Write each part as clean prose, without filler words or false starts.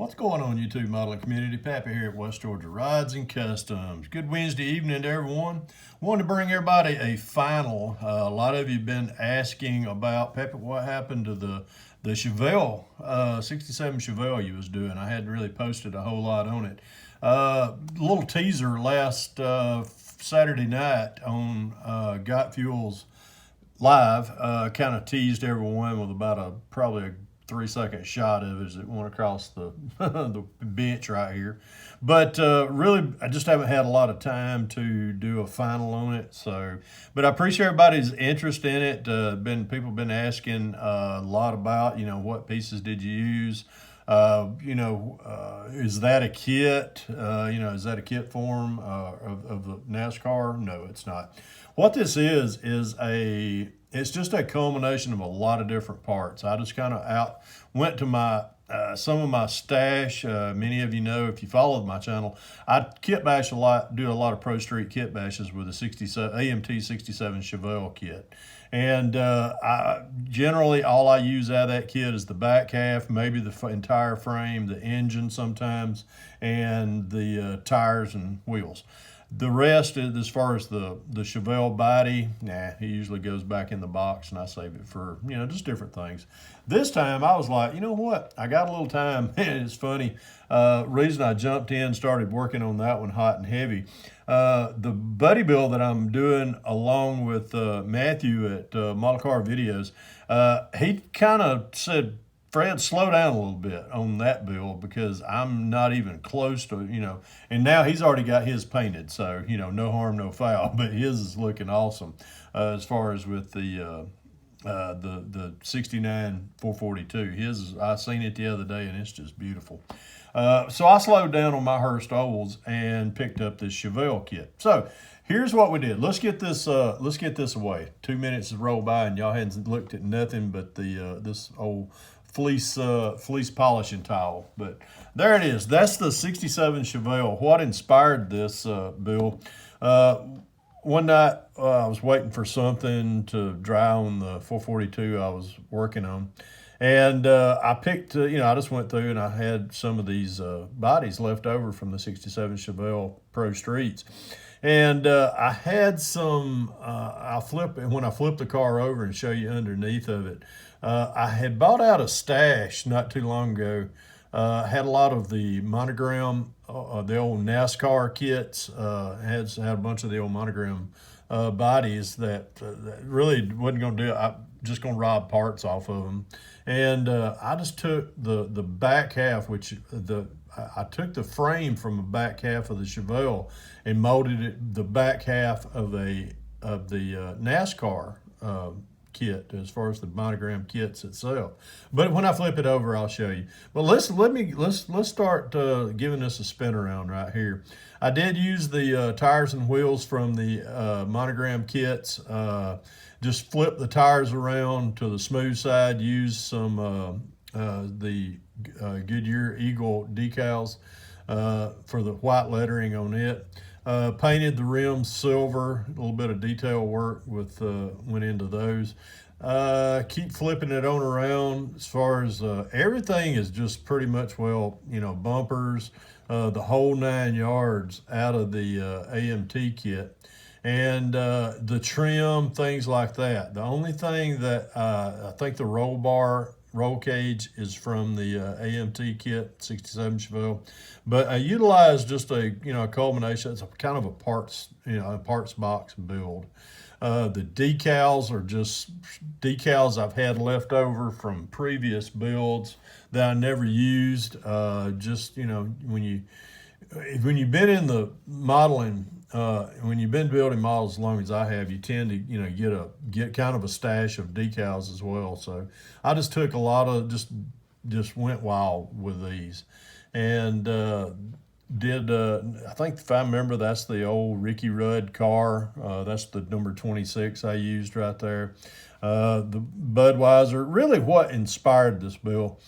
What's going on, YouTube modeling community? Pappy here at West Georgia Rides and Customs. Good Wednesday evening to everyone. Wanted to bring everybody a final. A lot of you have been asking about, Pappy, what happened to the Chevelle, 67 Chevelle you was doing. I hadn't really posted a whole lot on it. Little teaser last Saturday night on Got Fuels Live, kind of teased everyone with about probably a 3-second shot of it as it went across the the bench right here. But really, I just haven't had a lot of time to do a final on it. So, but I appreciate everybody's interest in it. People been asking a lot about, what pieces did you use? Is that a kit? Is that a kit form of the NASCAR? No, it's not. What this is it's just a culmination of a lot of different parts. I just kind of went to my some of my stash. Many of you know, if you followed my channel, I kitbash a lot, do a lot of pro street kit bashes with a 67 AMT 67 Chevelle kit. And generally all I use out of that kit is the back half, maybe the entire frame, the engine sometimes, and the tires and wheels. The rest, as far as the Chevelle body, he usually goes back in the box, and I save it for, just different things. This time, I was like, you know what? I got a little time, and it's funny. Reason I jumped in, started working on that one hot and heavy. The buddy build that I'm doing along with Matthew at Model Car Videos, he kind of said, Fred, slow down a little bit on that build because I'm not even close to, and now he's already got his painted. So, no harm, no foul, but his is looking awesome as far as with the 69 442. I seen it the other day and it's just beautiful. So I slowed down on my Hurst ovals and picked up this Chevelle kit. So here's what we did. Let's get this away. 2 minutes has rolled by and y'all hadn't looked at nothing but this old fleece polishing towel. But there it is. That's the 67 Chevelle. What inspired this, Bill? One night I was waiting for something to dry on the 442 I was working on. And I picked, I just went through and I had some of these bodies left over from the 67 Chevelle Pro Streets. And I had some, when I flip the car over and show you underneath of it, I had bought out a stash not too long ago. Had a lot of the monogram, the old NASCAR kits, had a bunch of the old monogram bodies that really wasn't going to do it. I'm just going to rob parts off of them. And I just took the back half, I took the frame from the back half of the Chevelle and molded it the back half of the NASCAR kit as far as the monogram kits itself. But when I flip it over, I'll show you. But let's start giving this a spin around right here. I did use the tires and wheels from the monogram kits. Just flip the tires around to the smooth side. Use some the Goodyear Eagle decals for the white lettering on it. Painted the rims silver, a little bit of detail work went into those. Keep flipping it on around as far as everything is just pretty much, bumpers, the whole 9 yards out of the AMT kit. And the trim, things like that. The only thing that I think the roll cage is from the AMT kit, 67 Chevelle. But I utilized just a culmination. It's a kind of a parts box build. The decals are just decals I've had left over from previous builds that I never used. When you've been in the modeling, when you've been building models as long as I have, you tend to get kind of a stash of decals as well. So I just took a lot of just went wild with these, and I think if I remember, that's the old Ricky Rudd car. That's the number 26 I used right there. The Budweiser. Really, what inspired this, Bill?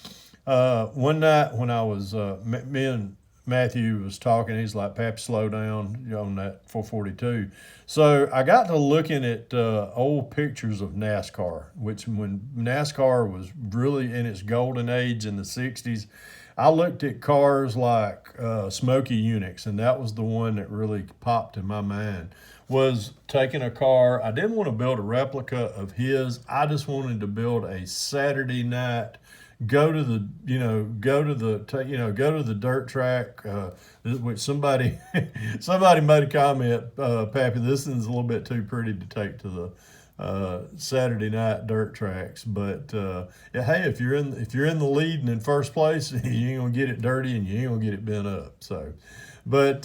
One night when I was me and Matthew was talking, he's like, "Pap, slow down on that 442." So I got to looking at old pictures of NASCAR, which when NASCAR was really in its golden age in the 60s, I looked at cars like Smoky Unix, and that was the one that really popped in my mind. Was taking a car. I didn't want to build a replica of his. I just wanted to build a Saturday night. Go to the, go to the, go to the dirt track. Which somebody made a comment, Pappy. This is a little bit too pretty to take to the Saturday night dirt tracks, but yeah, hey, if you're in the lead and in first place, you ain't gonna get it dirty and you ain't gonna get it bent up. So, but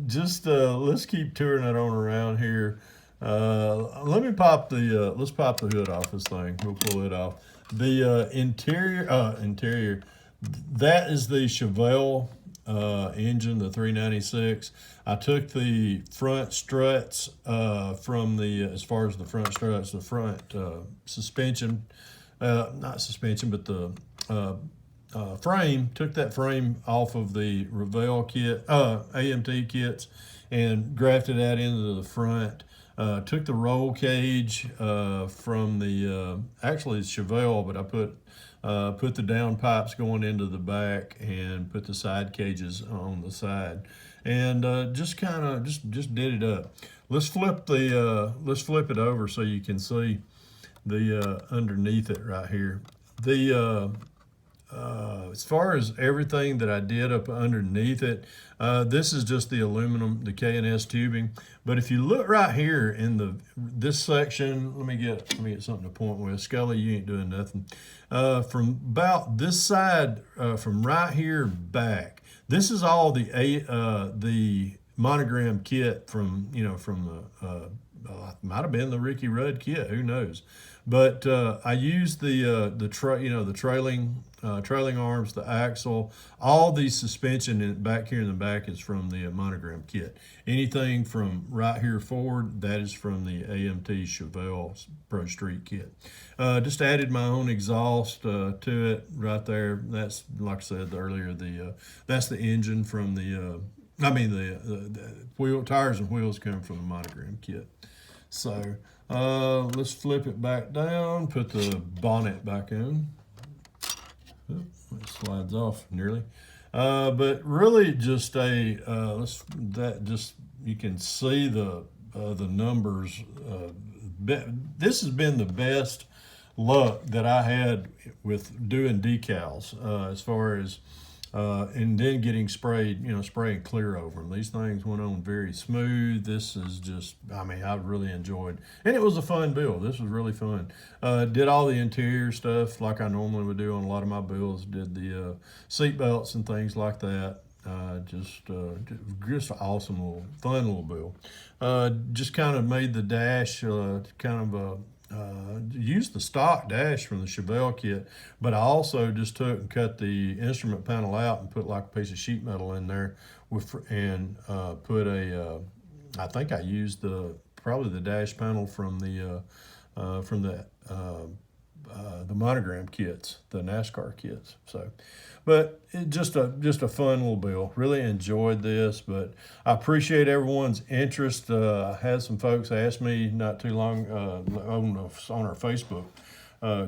just let's keep touring it on around here. Let me pop the let's pop the hood off this thing. We'll pull it off. The interior. That is the Chevelle engine, the 396. I took the front struts from the, as far as the front struts, the front suspension, not suspension, but the frame, took that frame off of the Revell kit, AMT kits, and grafted that into the front. Took the roll cage from the, actually it's Chevelle, but I put the down pipes going into the back and put the side cages on the side, and just kind of just did it up. Let's flip it over so you can see the underneath it right here. The as far as everything that I did up underneath it, this is just the aluminum, the K&S tubing. But if you look right here in this section, let me get something to point with. Scully, you ain't doing nothing. From about this side, from right here back, this is all the monogram kit from the might have been the Ricky Rudd kit, who knows? But I used the trailing arms, the axle, all the suspension back here in the back is from the monogram kit. Anything from right here forward, that is from the AMT Chevelle Pro Street kit. Just added my own exhaust to it right there. That's, like I said earlier, that's the engine from the wheel tires and wheels come from the monogram kit. So let's flip it back down, put the bonnet back in. It slides off nearly, but really just you can see the numbers. This has been the best luck that I had with doing decals, as far as and then getting spraying clear over them. These things went on very smooth. This is just, I really enjoyed, and it was a fun build. This was really fun. Did all the interior stuff like I normally would do on a lot of my builds. Did the seat belts and things like that. Just an awesome fun little build. Just kind of made the dash used the stock dash from the Chevelle kit, but I also just took and cut the instrument panel out and put like a piece of sheet metal in there and put I think I used probably the dash panel from the monogram kits, the NASCAR kits. So, but it just a fun little build. Really enjoyed this, but I appreciate everyone's interest. I had some folks ask me not too long on our Facebook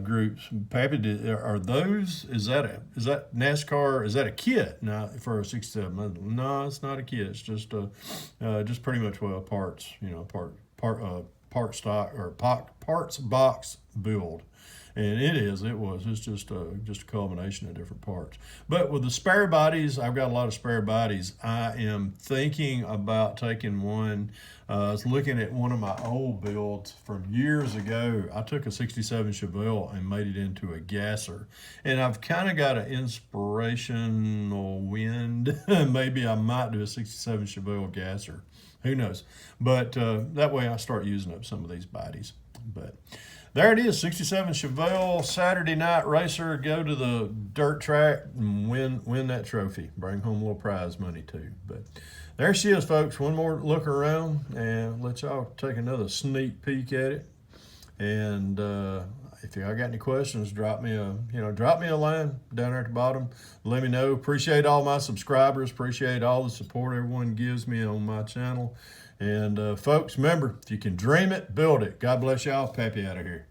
groups, Pappy, is that NASCAR, is that a kit now for a 67? No, it's not a kit. It's just pretty much parts, part stock or parts box build. And it's just a culmination of different parts. But with the spare bodies, I've got a lot of spare bodies. I am thinking about taking one. I was looking at one of my old builds from years ago. I took a 67 Chevelle and made it into a gasser. And I've kind of got an inspirational wind. Maybe I might do a 67 Chevelle gasser. Who knows? But that way I start using up some of these bodies. But there it is, 67 Chevelle Saturday night racer. Go to the dirt track and win that trophy. Bring home a little prize money too. But there she is, folks. One more look around and let y'all take another sneak peek at it. And if y'all got any questions, drop me a line down there at the bottom. Let me know. Appreciate all my subscribers. Appreciate all the support everyone gives me on my channel. And folks, remember, if you can dream it, build it. God bless y'all. Pappy out of here.